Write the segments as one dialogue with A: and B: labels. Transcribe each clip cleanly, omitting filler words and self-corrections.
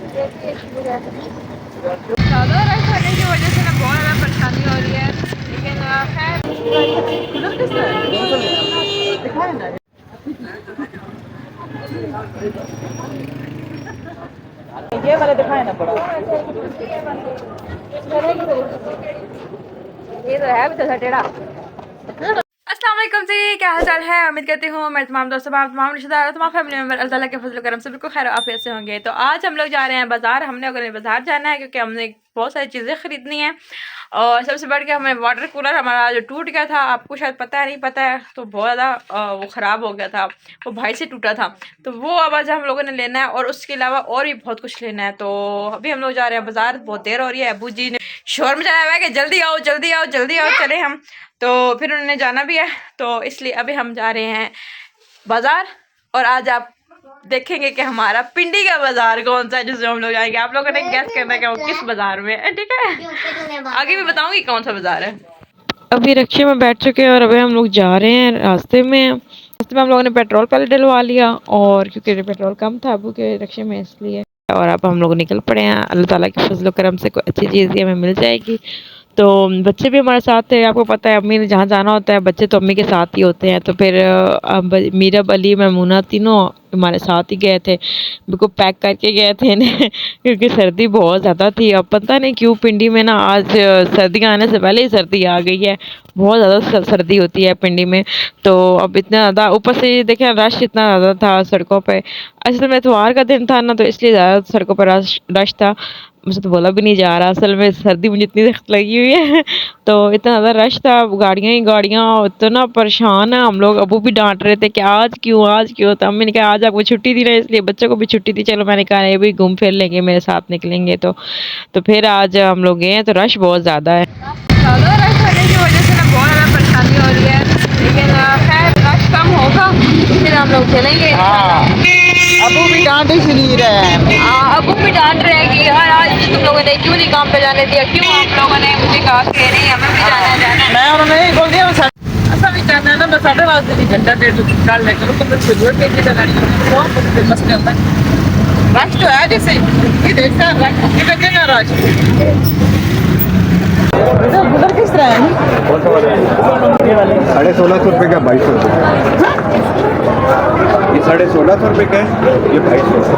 A: ज़्यादा रश होने की वजह से ना बहुत ज़्यादा परेशानी हो रही है, लेकिन खैर ये वाला दिखाए ना पड़ा। ये तो है भी तो टेढ़ा। अस्सलाम वालेकुम जी, क्या हाल चाल है। उम्मीद करती हूँ मेरे तमाम दोस्तों तमाम रिश्तेदार तमाम फैमिली मेम्बर अल्लाह ताला के फजल करम से बिल्कुल खैर आफियत से होंगे। तो आज हम लोग जा रहे हैं बाज़ार। हमने अगर बाज़ार जाना है क्योंकि हमने बहुत सारी चीज़ें ख़रीदनी है और सबसे बढ़ के हमें वाटर कूलर हमारा जो टूट गया था, आपको शायद पता है नहीं पता है, तो बहुत ज़्यादा वो ख़राब हो गया था, वो भाई से टूटा था। तो वो अब आज हम लोगों ने लेना है और उसके अलावा और भी बहुत कुछ लेना है। तो अभी हम लोग जा रहे हैं बाज़ार, बहुत देर हो रही है। अबू जी ने शोर मचाया हुआ है कि जल्दी आओ जल्दी आओ जल्दी आओ, चले हम। तो फिर उन्होंने जाना भी है, तो इसलिए अभी हम जा रहे हैं बाजार। और आज आप देखेंगे कि हमारा पिंडी का बाजार कौन सा है जिसमें हम लोग जाएंगे। आप लोगों ने गैस करना है कि वो किस बाजार में है, ठीक है। आगे भी बताऊंगी कौन सा बाजार है। अभी रिक्शे में बैठ चुके हैं और अभी हम लोग जा रहे हैं। रास्ते में हम लोगों ने पेट्रोल पहले डलवा लिया और क्योंकि पेट्रोल कम था अबू के रिक्शे में, इसलिए। और अब हम लोग निकल पड़े हैं। अल्लाह ताला के फजल करम से कोई अच्छी चीज़ ही हमें मिल जाएगी। तो बच्चे भी हमारे साथ थे। आपको पता है अम्मी ने जहाँ जाना होता है बच्चे तो अम्मी के साथ ही होते हैं। तो फिर अब मीरब अली मैमूना तीनों हमारे साथ ही गए थे, बिल्कुल पैक करके गए थे इन्हें क्योंकि सर्दी बहुत ज़्यादा थी। अब पता नहीं क्यों पिंडी में ना आज सर्दियाँ आने से पहले ही सर्दी आ गई है। बहुत ज़्यादा सर्दी होती है पिंडी में। तो अब इतना ज़्यादा ऊपर से ये देखें रश इतना ज़्यादा था सड़कों पे। असल में इतवार का दिन था ना, तो इसलिए ज़्यादा सड़कों पर रश था। मुझे तो बोला भी नहीं जा रहा, असल में सर्दी मुझे इतनी सख्त लगी हुई है तो इतना ज़्यादा रश था, गाड़ियाँ ही गाड़ियाँ, इतना परेशान है हम लोग। अबू भी डांट रहे थे कि आज क्यों। तो अम्मी ने कहा आज आपको छुट्टी थी ना, इसलिए बच्चों को भी छुट्टी थी, चलो मैंने कहा ये भी घूम फिर लेंगे मेरे साथ निकलेंगे। तो फिर आज हम लोग गए हैं, तो रश बहुत ज़्यादा है। ज़्यादा रश होने की वजह से ना बहुत ज़्यादा परेशानी हो रही है, लेकिन खैर रश कम होगा फिर हम लोग चलेंगे।
B: अबू भी डांट ही सुनी रहे हैं।
A: अबू भी डांट रहे हैं कि यार आज तुम लोगों ने क्यों नहीं काम पे जाने दिया, क्यों आप लोगों ने मुझे कहा कि नहीं हमें भी जाना है जाना है।
B: मैं उन्होंने यही बोल दिया ऐसा भी करना है ना, मैं 8:30 दिन घंटा डेढ़ निकाल लेकर जरूरत नहीं लगानी बहुत मसले होता है। रश तो है जैसे ये देखता रश ये लगेगा रश उधर किस तरह है।
C: कौन सा वाला है? 1650 का 2200 ये 1650 का है, ये 2200।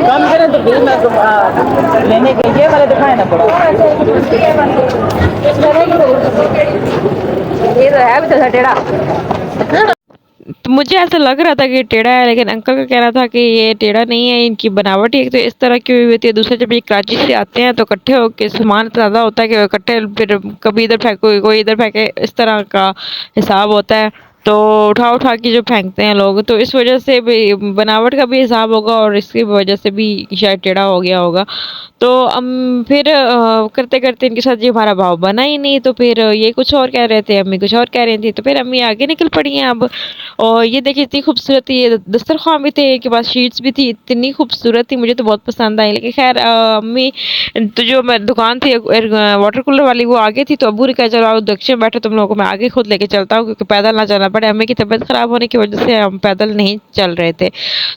B: कम करें तो बिल में तो लेने के ये वाले दिखाए ना पड़ा।
A: ये तो है भी तो टेढ़ा। तो मुझे ऐसा लग रहा था कि टेढ़ा है, लेकिन अंकल का कहना था कि ये टेढ़ा नहीं है, इनकी बनावट ही एक तो इस तरह की हुई होती है। दूसरा जब ये कराची से आते हैं तो इकट्ठे होकर सामान इतना ज़्यादा होता है कि इकट्ठे फिर कभी इधर फेंको कोई इधर फेंके, इस तरह का हिसाब होता है। तो उठा उठा के जो फेंकते हैं लोग, तो इस वजह से भी बनावट का भी हिसाब होगा और इसकी वजह से भी शायद टेढ़ा हो गया होगा। तो फिर करते करते इनके साथ ये हमारा भाव बना ही नहीं। तो फिर ये कुछ और कह रहे थे, अम्मी कुछ और कह रही थी, तो फिर अम्मी आगे निकल पड़ी हैं अब। और ये देखिए इतनी खूबसूरत ये दस्तरखान भी थे, के पास शीट्स भी थी, इतनी खूबसूरत थी, मुझे तो बहुत पसंद आई। लेकिन खैर अम्मी तो जो मैं दुकान थी वाटर कूलर वाली वो आगे थी, तो अबू ने कहा चलो आओ दक्षिण बैठो तुम लोगों को मैं आगे खुद लेके चलता हूँ क्योंकि पैदल ना चलना पड़े। अम्मी की तबीयत खराब होने की वजह से हम पैदल नहीं चल रहे थे,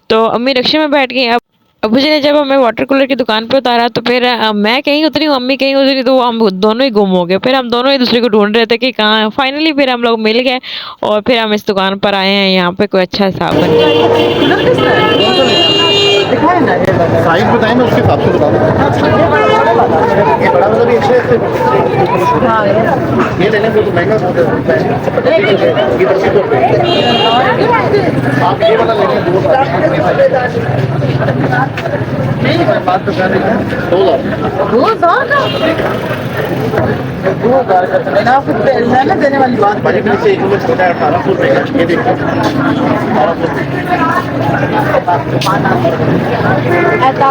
A: तो अम्मी रिक्शे में बैठ गई। अब अबू जी ने जब हमें वाटर कूलर की दुकान पे उतारा तो फिर मैं कहीं उतरी हूँ, अम्मी कहीं उतरी, तो हम दोनों ही गुम हो गए। फिर हम दोनों एक दूसरे को ढूंढ रहे थे कि कहाँ है। फाइनली फिर हम लोग मिल गए और फिर हम इस दुकान पर आए हैं, यहाँ पे कोई अच्छा हिसाब बन
B: दिखाए ना ये वाला।
C: साइज बताएं ना, उसके हिसाब से बता दो। ये बड़ा वाला भी अच्छा है।
B: हाँ
C: ये लेने को तो महंगा बहुत है। ये 2500 आप ये वाला लेंगे 2000।
B: नहीं मैं बात तो कर रही हूँ
C: 2000।
B: 2000 का तो लेना आपको रहने देने वाली बात
C: भाई मेरे से एक किलो छोटा है 1800 का, ये देखो 1800।
A: ऐसा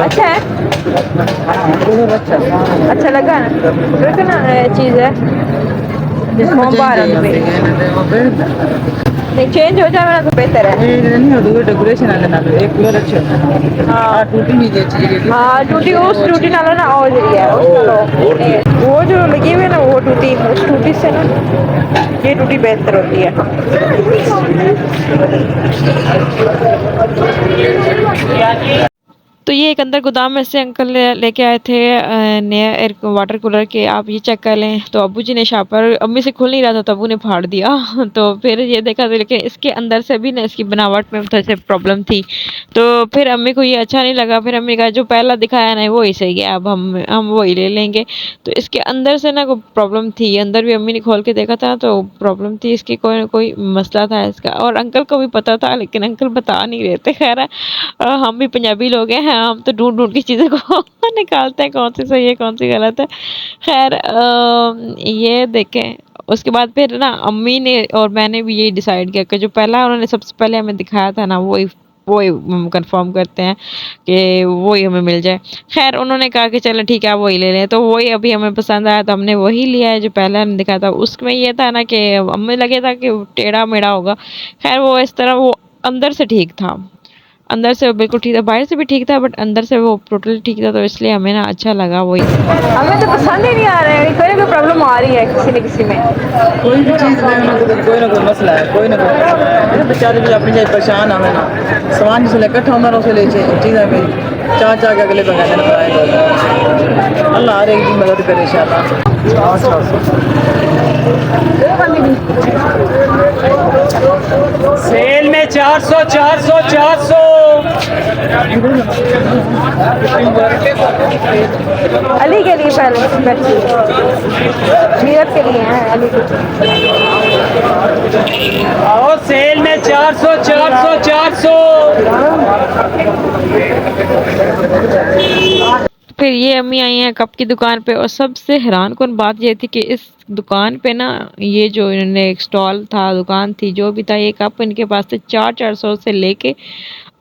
A: अच्छा है, अच्छा लगा ना, देखो ना चीज़ है जिसको बाहर नहीं चेंज हो जाए तो बेहतर है।
B: डेकोरेशन आने ना एक कूलर अच्छे होता है। हाँ टूटी नहीं चाहिए।
A: हाँ टूटी, उस टूटी नाला ना और जगह है वो जो लगी हुई है ना वो टूटी, उस टूटी से ना ये टूटी बेहतर होती है। तो ये एक अंदर गोदाम में से अंकल लेके आए थे नया एयर वाटर कूलर के, आप ये चेक कर लें। तो अब्बू जी ने शापर, अम्मी से खुल नहीं रहा था तो अब्बू ने फाड़ दिया तो फिर ये देखा तो, लेकिन इसके अंदर से भी ना इसकी बनावट में थोड़ी सी प्रॉब्लम थी। तो फिर अम्मी को ये अच्छा नहीं लगा, फिर अम्मी कहा जो पहला दिखाया ना वो ही सही है, अब हम वही ले लेंगे। तो इसके अंदर से ना कोई प्रॉब्लम थी, अंदर भी अम्मी ने खोल के देखा था तो प्रॉब्लम थी इसकी, कोई ना कोई मसला था इसका। और अंकल को भी पता था लेकिन अंकल बता नहीं रहे थे। खैर हम भी पंजाबी लोग हैं, हम तो ढूंढ ढूंढ की चीज़ों को निकालते हैं कौन सी सही है कौन सी गलत है। खैर ये देखें, उसके बाद फिर ना अम्मी ने और मैंने भी यही डिसाइड किया कि जो पहला उन्होंने सबसे पहले हमें दिखाया था ना वही कंफर्म करते हैं कि वही हमें मिल जाए। खैर उन्होंने कहा कि चलो ठीक है आप वही ले लें, तो वही अभी हमें पसंद आया तो हमने वही लिया है जो पहले हमने दिखाया था। उसमें ये था ना कि हमें लगे था कि टेढ़ा मेढ़ा होगा, खैर वो इस तरह वो अंदर से ठीक था, अंदर से बिल्कुल ठीक था, बाहर से भी ठीक था बट अंदर से वो टोटली ठीक था, तो इसलिए हमें ना अच्छा लगा वही। हमें तो पसंद ही नहीं आ रहा है, कोई ना कोई प्रॉब्लम आ रही है किसी न किसी में।
B: कोई भी चीज़ में कोई ना कोई मसला है, कोई ना कोई बेचारे भी अपनी जगह परेशान हमें ना सामान जिससे इकट्ठा होना उसे ले चीज़ें भी चाह के अगले बगैर बनाए। अल्लाह हर एक की मदद करे इंशाल्लाह।
D: सेल में 400 400 400
A: अली के लिए पहले मीरत के लिए हैं, अली के।
D: आओ सेल में 400 400 400।
A: फिर ये अम्मी आई हैं कप की दुकान पे, और सबसे हैरान कौन बात ये थी कि इस दुकान पे ना ये जो इन्होंने एक स्टॉल था, दुकान थी, जो भी था, ये कप इनके पास से 400 से लेके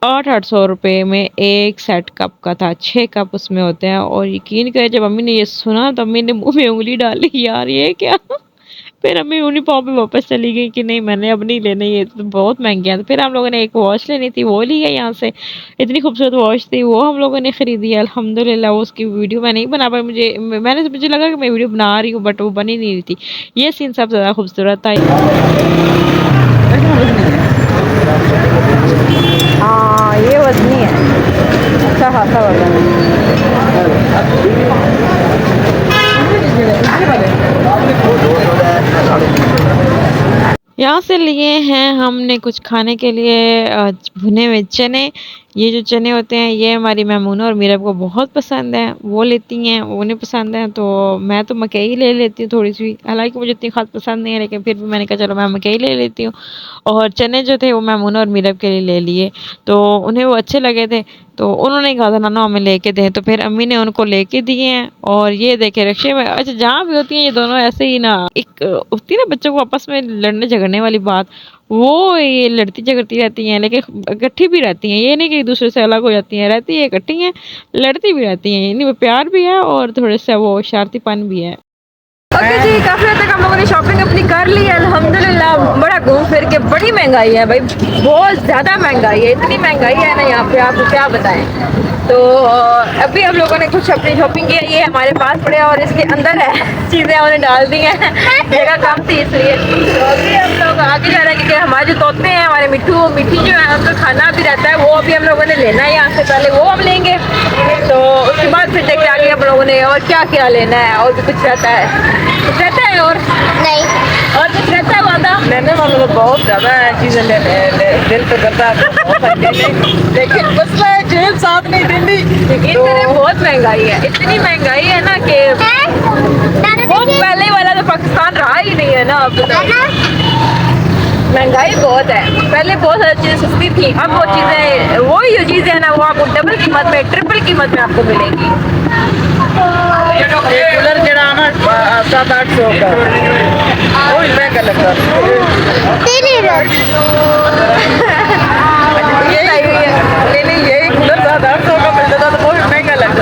A: 800 रुपये में एक सेट कप का था। 6 कप उसमें होते हैं। और यकीन करें जब अम्मी ने ये सुना तो अम्मी ने मुंह में उंगली डाली, यार ये क्या। फिर अम्मी उन्हीं पाँव पे वापस चली गई कि नहीं मैंने अब नहीं लेने, ये तो बहुत महंगे हैं। तो फिर हम लोगों ने एक वॉच लेनी थी, वो ली है यहाँ से, इतनी खूबसूरत वॉच थी, वो हम लोगों ने ख़रीदी है अल्हम्दुलिल्लाह। वो उसकी वीडियो मैं नहीं बना पाई, मुझे लगा कि मैं वीडियो बना रही हूँ बट वो बनी नहीं रही थी। ये सीन सबसे ज़्यादा खूबसूरत था। हाँ ये वजनी है, अच्छा खासा वजन यहाँ से लिए हैं हमने कुछ खाने के लिए भुने हुए चने। ये जो चने होते हैं ये हमारी मैमूना और मीरब को बहुत पसंद है, वो लेती हैं, उन्हें पसंद है। तो मैं तो मकई ले लेती हूँ थोड़ी सी, हालांकि मुझे इतनी खास पसंद नहीं है लेकिन फिर भी मैंने कहा चलो मैं मकई ले लेती हूँ। और चने जो थे वो मैमूना और मीरब के लिए ले लिए, तो उन्हें वो अच्छे लगे थे तो उन्होंने कहा था नाना हमें लेके दें, तो फिर अम्मी ने उनको लेके दिए हैं। और ये देखे रिक्शे में, अच्छा जहाँ भी होती हैं ये दोनों ऐसे ही ना, एक होती है ना बच्चों को आपस में लड़ने झगड़ने वाली बात, वो ये लड़ती झगड़ती रहती हैं लेकिन इकट्ठी भी रहती हैं, ये नहीं कि एक दूसरे से अलग हो जाती हैं, रहती है इकट्ठी हैं, लड़ती भी रहती हैं, यानी प्यार भी है और थोड़े से वो शरारतीपन भी है। ओके जी, काफ़ी हद तक हम लोगों ने शॉपिंग अपनी कर ली है अल्हम्दुलिल्लाह। बड़ा घूम फिर के, बड़ी महंगाई है भाई, बहुत ज़्यादा महंगाई है, इतनी महंगाई है ना यहाँ पे आपको क्या बताएं। तो अभी हम लोगों ने कुछ अपनी शॉपिंग की है, ये हमारे पास पड़े और इसके अंदर है चीज़ें हमने डाल दी हैं, जगह कम थी इसलिए। तो अभी हम लोग आगे जा रहे हैं क्योंकि हमारे जो तोते हैं, हमारे मिट्टी जो है उनका खाना भी रहता है, वो अभी हम लोगों ने लेना है यहाँ से, पहले वो हम लेंगे तो उसके बाद फिर देखते आगे हम लोगों ने और क्या क्या लेना है। और भी कुछ रहता है, कुछ रहता है और नहीं, और कुछ रहता है वादा
B: लेने वालों को बहुत ज़्यादा चीज़ें दिल तो करता है लेकिन मसला है जेब साथ नहीं देती।
A: बहुत महंगाई है, इतनी महंगाई है ना कि बहुत पहले वाला तो पाकिस्तान रहा ही नहीं है ना, अब महंगाई बहुत है। पहले बहुत सारी चीज़ें सस्ती थी, अब वो चीज़ें, वही जो चीज़ें हैं ना वो आपको डबल कीमत में, ट्रिपल कीमत में आपको मिलेंगी।
B: कूलर जरा ना 700-800 का वही महंगा लगता है। यही कूलर 700-800 का मिलता था तो वो भी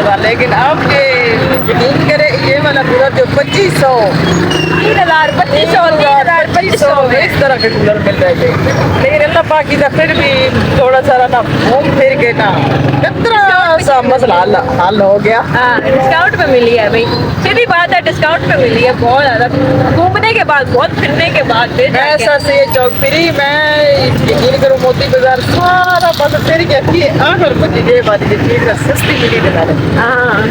B: था, लेकिन अब ये यकीन करे ये वाला कूलर जो 2500
A: 3,000
B: इस तरह के कूलर मिल रहे थे। लेकिन अल्लाह पाक की तरफ फिर भी थोड़ा सारा ना घूम फिर के ना कितना सा मसला हल हो गया।
A: हाँ, डिस्काउंट पे मिली है भाई, सीधी बात है, डिस्काउंट पे मिली है। बहुत ज्यादा घूमने के बाद, बहुत फिरने के बाद फिर
B: मैं
A: जाके-
B: ऐसा से चौकरी मैं यकीन करूँ मोती बाजार सारा बस फिर के अच्छी आखिर मुझे ये बात की चीज सस्ती मिली बता रहे।
A: हाँ,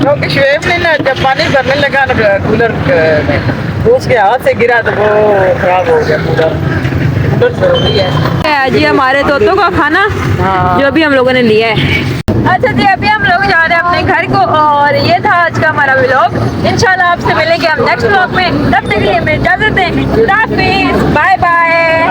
B: क्योंकि शुएब ने ना जब पानी भरने लगा ना कूलर में उसके हाथ से गिरा तो वो खराब हो गया पूरा। कूलर जरूरी है।
A: जी हमारे तोतों का खाना
B: हाँ।
A: जो अभी हम लोगों ने लिया है। अच्छा जी, अभी हम लोग जा रहे हैं अपने घर को, और ये था आज का हमारा व्लॉग। इंशाल्लाह आपसे मिलेंगे हम नेक्स्ट व्लॉग में, तब तक के लिए हमें इजाजत दें। Bye bye.